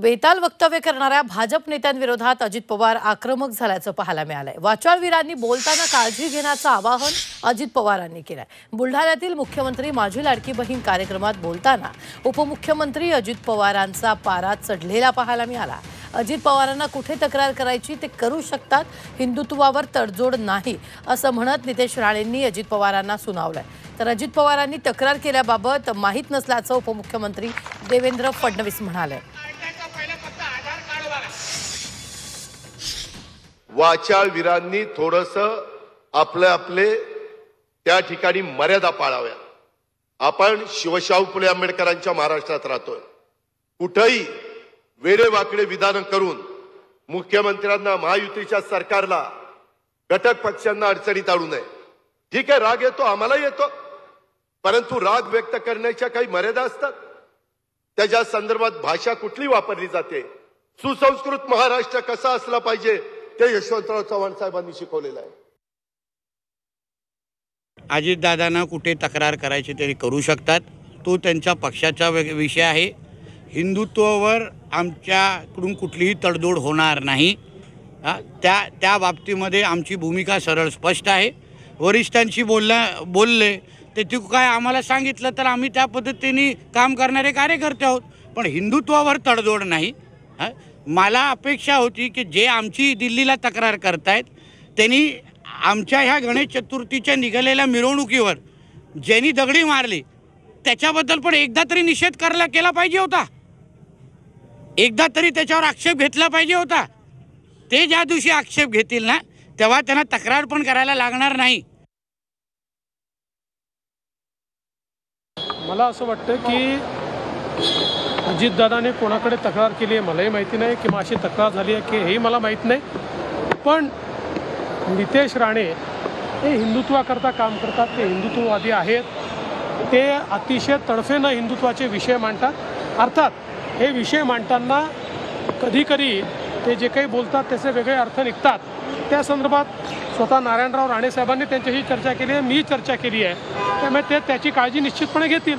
बेताल वक्तव्य करणाऱ्या भाजप नेत्यांविरोधात अजित पवार आक्रमक झाल्याचं पाहायला मिळालंय। वाचाळवीरांनी बोलताना काळजी घेण्याचं आवाहन अजित पवारांनी केलंय। बुलढाण्यातील मुख्यमंत्री माझी लाडकी बहीण कार्यक्रमात बोलताना उपमुख्यमंत्री अजित पवारांचा पारा चढलेला पाहायला मिळाला। अजित पवारांना कुठे तक्रार करायची ते करू शकतात, हिंदुत्वावर तडजोड नाही असं म्हणत नितेश राणेंनी अजित पवारांना सुनावलंय। तर अजित पवारांनी तक्रार केल्याबाबत माहीत नसल्याचं उपमुख्यमंत्री देवेंद्र फडणवीस म्हणाले। वाचाळवीरांनी थोडंसं आपले त्या ठिकाणी मर्यादा पाळाव्या। आपण शिवशाहू फुले आंबेडकरांच्या महाराष्ट्रात राहतोय। कुठेही वेडेवाकडे विधान करून मुख्यमंत्र्यांना, महायुतीच्या सरकारला, घटक पक्षांना अडचणीत आणू नये। ठीक आहे, राग येतो, आम्हाला येतो, परंतु राग व्यक्त करण्याच्या काही मर्यादा असतात। त्याच्या संदर्भात भाषा कुठली वापरली जाते, सुसंस्कृत महाराष्ट्र कसा असला पाहिजे ते यशवंतराव चव्हाण साहेबांनी शिकवलेलं आहे। अजितदादांना कुठे तक्रार करायची तरी करू शकतात, तो त्यांच्या पक्षाचा विषय आहे। हिंदुत्वावर आमच्याकडून कुठलीही तडजोड होणार नाही। त्या बाबतीमध्ये आमची भूमिका सरळ स्पष्ट आहे। वरिष्ठांशी बोलले ते काय आम्हाला सांगितलं तर आम्ही त्या पद्धतीने काम करणारे कार्यकर्ते आहोत, पण हिंदुत्वावर तडजोड नाही। मला अपेक्षा होती की जे आमची दिल्लीला तक्रार करतायत त्यांनी आमच्या ह्या गणेश चतुर्थीच्या निघालेल्या मिरवणुकीवर ज्यांनी दगडी मारली त्याच्याबद्दल पण एकदा तरी निषेध केला पाहिजे होता, एकदा तरी त्याच्यावर आक्षेप घेतला पाहिजे होता। ते ज्या दिवशी आक्षेप घेतील ना तेव्हा त्यांना तक्रार पण करायला लागणार नाही। मला असं वाटतं की अजितदादाने कोणाकडे तक्रार केली आहे मलाही माहिती नाही, किंवा अशी तक्रार झाली आहे की हेही मला माहीत नाही, पण नितेश राणे हे हिंदुत्वाकरता काम करतात, ते हिंदुत्ववादी आहेत, ते अतिशय तडफेनं हिंदुत्वाचे विषय मांडतात। अर्थात हे विषय मांडताना कधीकधी ते जे काही बोलतात त्याचे वेगळे अर्थ निघतात। त्या संदर्भात स्वतः नारायणराव राणे साहेबांनी त्यांच्याशी चर्चा केली आहे, मी चर्चा केली आहे, त्यामुळे ते त्याची काळजी निश्चितपणे घेतील।